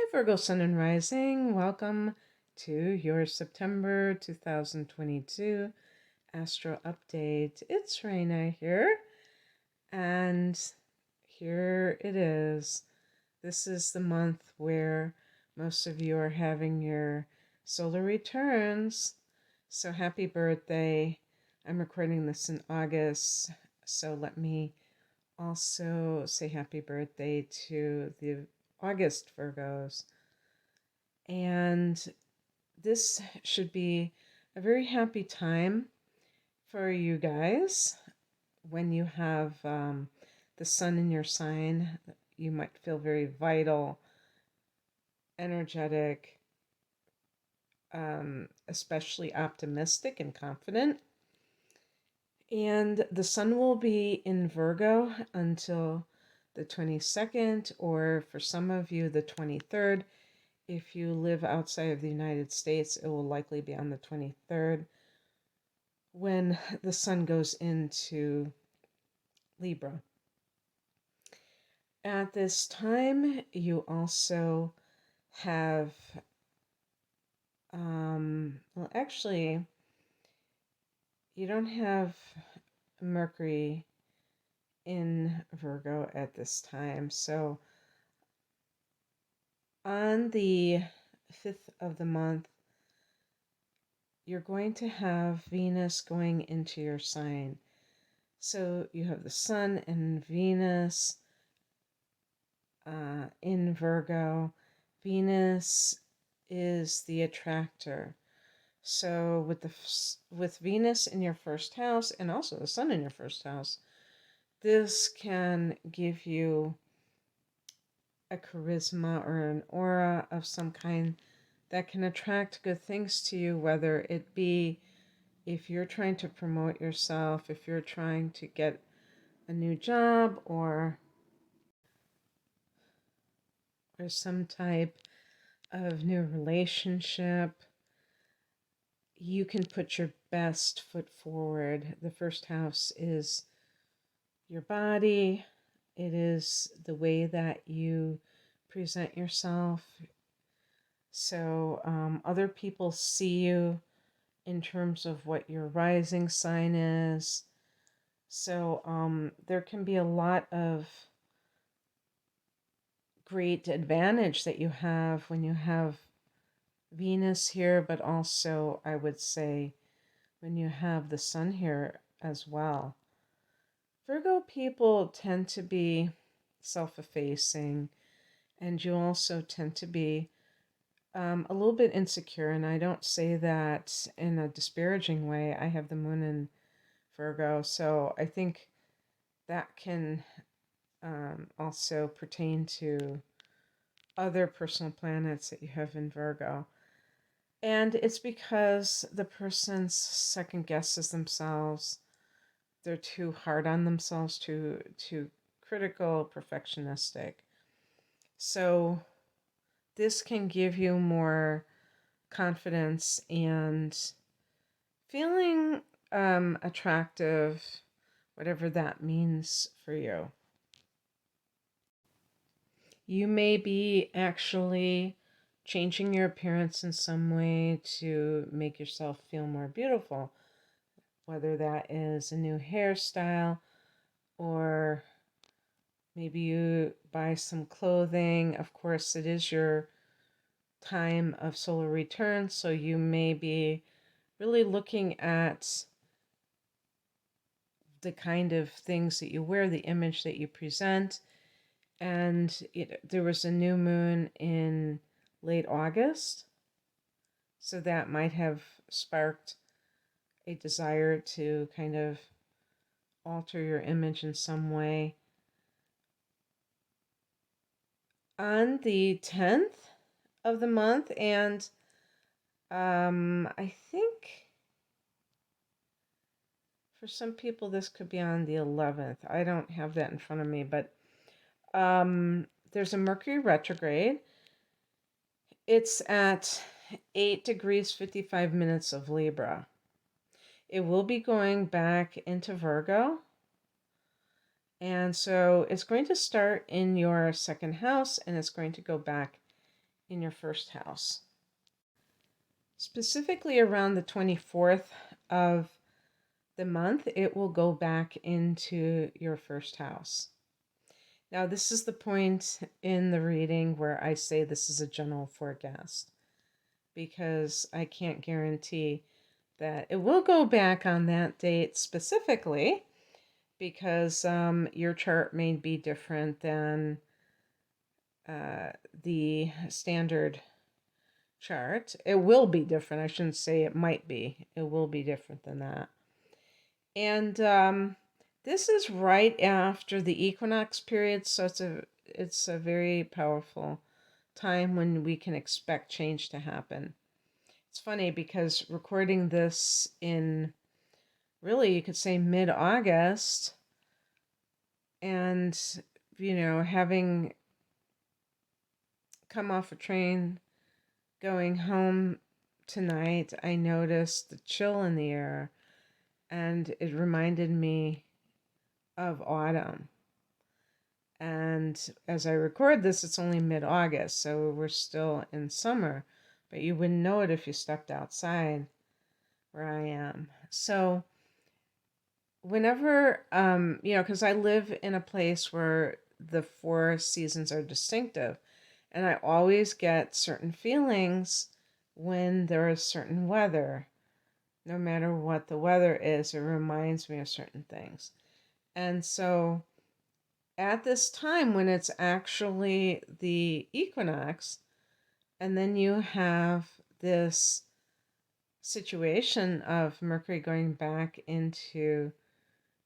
Hi, Virgo Sun and Rising. Welcome to your September 2022 Astro Update. It's Raina here, and here it is. This is the month where most of you are having your solar returns. So happy birthday. I'm recording this in August, so let me also say happy birthday to the August Virgos. And this should be a very happy time for you guys. When you have the sun in your sign, you might feel very vital, energetic, especially optimistic and confident. And the sun will be in Virgo until the 22nd, or for some of you, the 23rd. If you live outside of the United States, it will likely be on the 23rd when the sun goes into Libra. At this time, you also have, well, actually, you don't have Mercury in Virgo at this time. So on the 5th of the month, you're going to have Venus going into your sign. So you have the sun and Venus in Virgo. Venus is the attractor. So with Venus in your first house and also the sun in your first house, this can give you a charisma or an aura of some kind that can attract good things to you, whether it be if you're trying to promote yourself, if you're trying to get a new job or some type of new relationship, you can put your best foot forward. The first house is your body. It is the way that you present yourself. So other people see you in terms of what your rising sign is. So there can be a lot of great advantage that you have when you have Venus here, but also I would say when you have the sun here as well. Virgo people tend to be self-effacing, and you also tend to be a little bit insecure, and I don't say that in a disparaging way. I have the moon in Virgo, so I think that can also pertain to other personal planets that you have in Virgo. And it's because the person second guesses themselves. They're too hard on themselves, too critical, perfectionistic. So this can give you more confidence and feeling attractive, whatever that means for you. You may be actually changing your appearance in some way to make yourself feel more beautiful, whether that is a new hairstyle or maybe you buy some clothing. Of course, it is your time of solar return, so you may be really looking at the kind of things that you wear, the image that you present. And there was a new moon in late August, so that might have sparked a desire to kind of alter your image in some way. On the 10th of the month, and I think for some people this could be on the 11th. I don't have that in front of me, but there's a Mercury retrograde. It's at 8 degrees 55 minutes of Libra. It will be going back into Virgo. And so it's going to start in your second house and it's going to go back in your first house. Specifically around the 24th of the month, it will go back into your first house. Now, this is the point in the reading where I say this is a general forecast because I can't guarantee that it will go back on that date specifically because your chart may be different than the standard chart. It will be different. I shouldn't say it might be. It will be different than that. And this is right after the equinox period, so it's a very powerful time when we can expect change to happen. It's funny because recording this in really you could say mid-August and having come off a train going home tonight, I noticed the chill in the air and it reminded me of autumn. And as I record this, it's only mid-August, so we're still in summer, but you wouldn't know it if you stepped outside where I am. So whenever, because I live in a place where the 4 seasons are distinctive, and I always get certain feelings when there is certain weather. No matter what the weather is, it reminds me of certain things. And so at this time when it's actually the equinox, and then you have this situation of Mercury going back into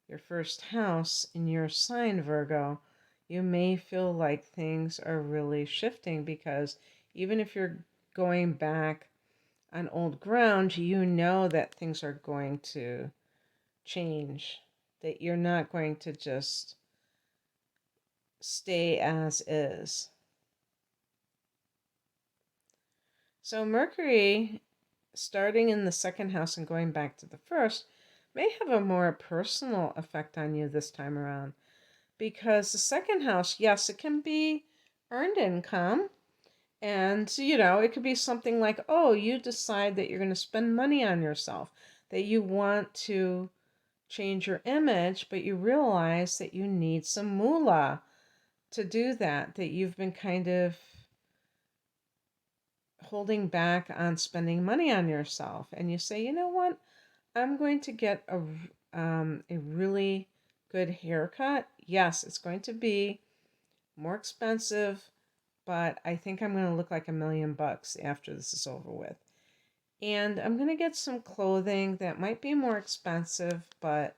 your first house in your sign, Virgo, you may feel like things are really shifting because even if you're going back on old ground, you know that things are going to change, that you're not going to just stay as is. So Mercury, starting in the second house and going back to the first, may have a more personal effect on you this time around. Because the second house, yes, it can be earned income. And, it could be something like, oh, you decide that you're going to spend money on yourself, that you want to change your image, but you realize that you need some moolah to do that, that you've been kind of holding back on spending money on yourself. And you say, you know what? I'm going to get a really good haircut. Yes, it's going to be more expensive, but I think I'm going to look like $1,000,000 after this is over with. And I'm going to get some clothing that might be more expensive, but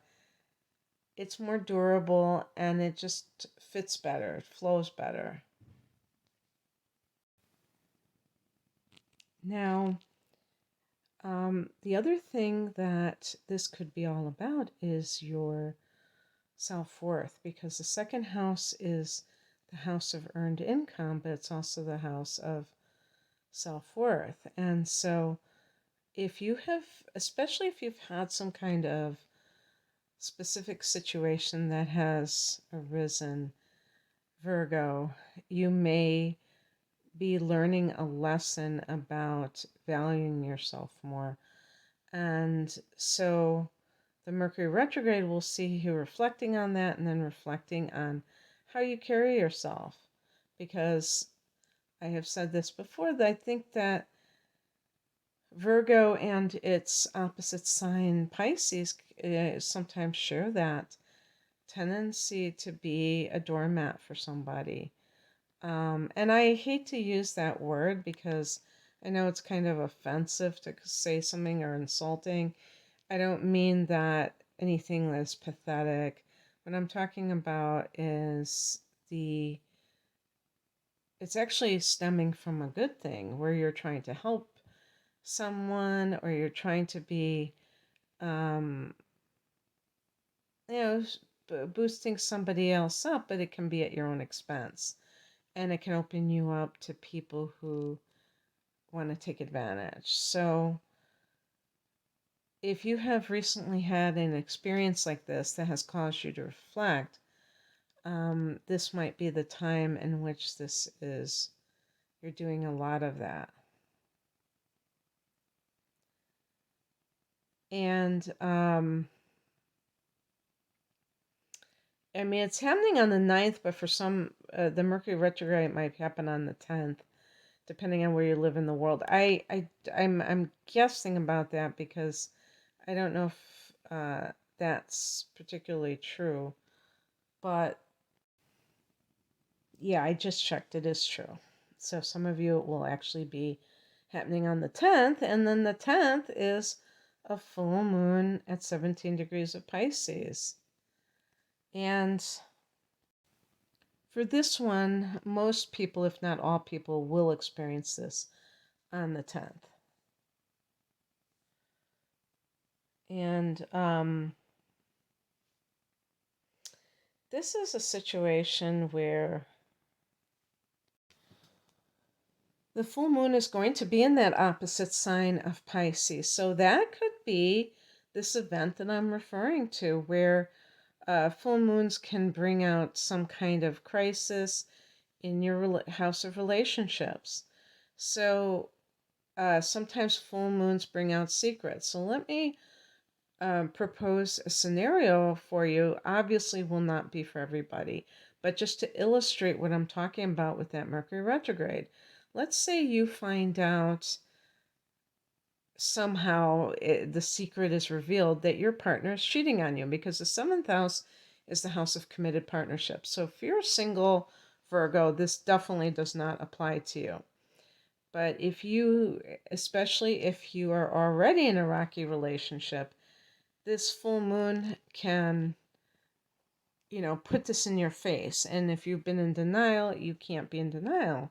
it's more durable and it just fits better, it flows better. Now, the other thing that this could be all about is your self-worth, because the second house is the house of earned income, but it's also the house of self-worth. And so if you have, especially if you've had some kind of specific situation that has arisen, Virgo, you may be learning a lesson about valuing yourself more. And so the Mercury retrograde will see you reflecting on that and then reflecting on how you carry yourself. Because I have said this before, that I think that Virgo and its opposite sign, Pisces, sometimes share that tendency to be a doormat for somebody. And I hate to use that word because I know it's kind of offensive to say something or insulting. I don't mean that anything that's pathetic. What I'm talking about is it's actually stemming from a good thing where you're trying to help someone or you're trying to be, um, you know, boosting somebody else up, but it can be at your own expense. And it can open you up to people who want to take advantage. So if you have recently had an experience like this that has caused you to reflect, this might be the time in which this is You're doing a lot of that. And I mean, it's happening on the 9th, but for some, the Mercury retrograde might happen on the 10th, depending on where you live in the world. I'm guessing about that because I don't know if that's particularly true. But yeah, I just checked. It is true. So some of you it will actually be happening on the 10th, and then the 10th is a full moon at 17 degrees of Pisces. And for this one, most people, if not all people, will experience this on the 10th. And this is a situation where the full moon is going to be in that opposite sign of Pisces. So that could be this event that I'm referring to, where full moons can bring out some kind of crisis in your house of relationships. So sometimes full moons bring out secrets. So let me propose a scenario for you. Obviously, will not be for everybody, but just to illustrate what I'm talking about with that Mercury retrograde. Let's say you find out somehow the secret is revealed that your partner is cheating on you, because the 7th house is the house of committed partnerships. So if you're single, Virgo, this definitely does not apply to you. But if you, especially if you are already in a rocky relationship, this full moon can, put this in your face. And if you've been in denial, you can't be in denial.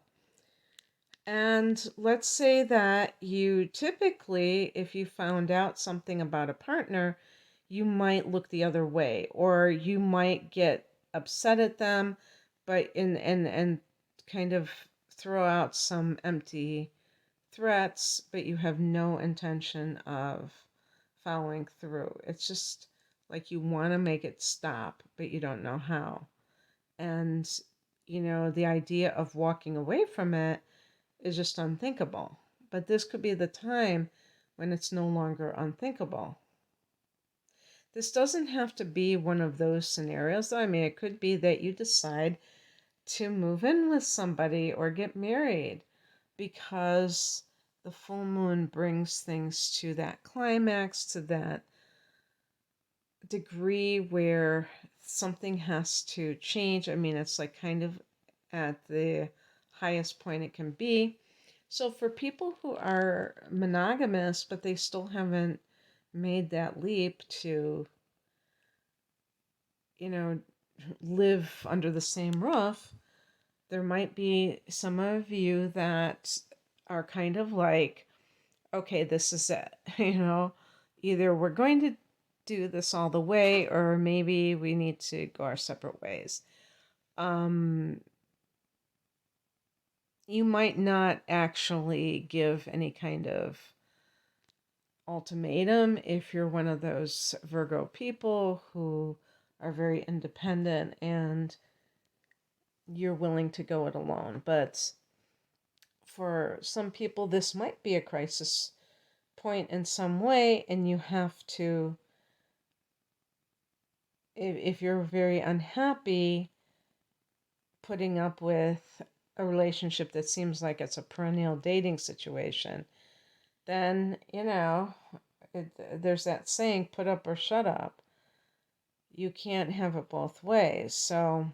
And let's say that you typically, if you found out something about a partner, you might look the other way, or you might get upset at them, but and kind of throw out some empty threats, but you have no intention of following through. It's just like you want to make it stop, but you don't know how. And the idea of walking away from it is just unthinkable. But this could be the time when it's no longer unthinkable. This doesn't have to be one of those scenarios, though. I mean, it could be that you decide to move in with somebody or get married because the full moon brings things to that climax, to that degree where something has to change. I mean, it's like kind of at the highest point it can be. So for people who are monogamous, but they still haven't made that leap to, live under the same roof, there might be some of you that are kind of like, okay, this is it. Either we're going to do this all the way, or maybe we need to go our separate ways. You might not actually give any kind of ultimatum if you're one of those Virgo people who are very independent and you're willing to go it alone. But for some people, this might be a crisis point in some way, and you have to, if you're very unhappy putting up with a relationship that seems like it's a perennial dating situation, then, there's that saying, put up or shut up. You can't have it both ways. So,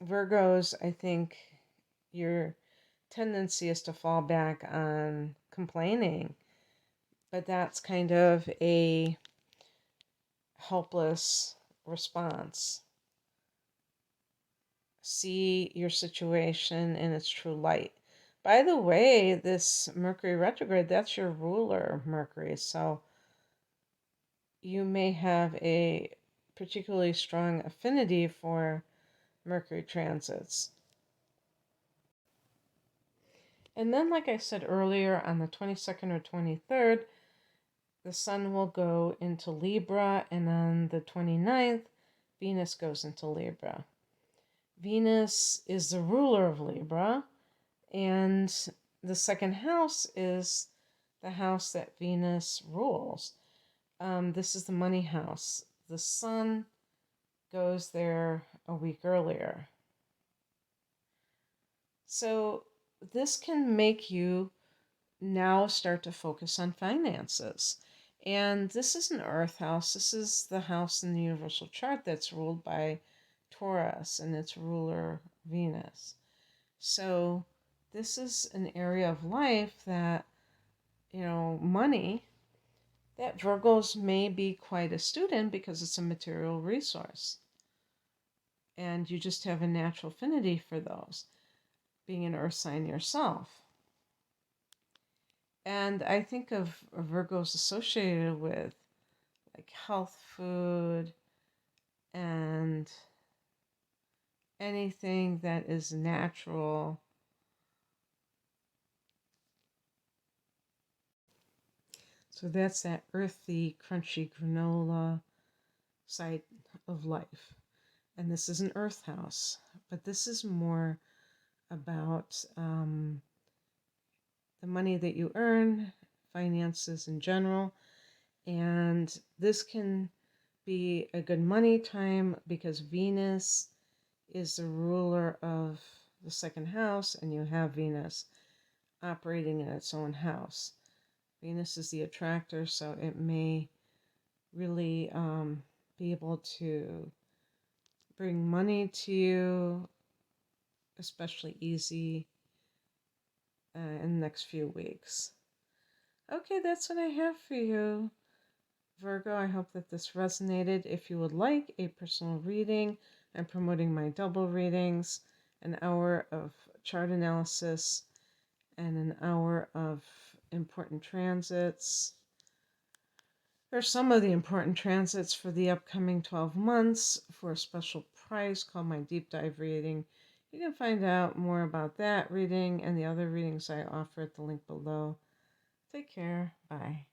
Virgos, I think your tendency is to fall back on complaining, but that's kind of a helpless response. See your situation in its true light. By the way, this Mercury retrograde, that's your ruler, Mercury. So you may have a particularly strong affinity for Mercury transits. And then, like I said earlier, on the 22nd or 23rd, the Sun will go into Libra, and on the 29th, Venus goes into Libra. Venus is the ruler of Libra, And the second house is the house that Venus rules. This is the money house. The sun goes there a week earlier. So this can make you now start to focus on finances. And this is an earth house. This is the house in the universal chart that's ruled by Taurus and its ruler Venus. So this is an area of life that, money, that Virgos may be quite astute in because it's a material resource. And you just have a natural affinity for those, being an earth sign yourself. And I think of Virgos associated with like health food and anything that is natural. So that's that earthy, crunchy granola side of life. And this is an earth house, but this is more about the money that you earn, finances in general. And this can be a good money time because Venus is the ruler of the second house, and you have Venus operating in its own house. Venus is the attractor, so it may really be able to bring money to you, especially easy in the next few weeks. Okay, that's what I have for you, Virgo. I hope that this resonated. If you would like a personal reading, I'm promoting my double readings, an hour of chart analysis and an hour of important transits. There's some of the important transits for the upcoming 12 months for a special price called my deep dive reading. You can find out more about that reading and the other readings I offer at the link below. Take care. Bye.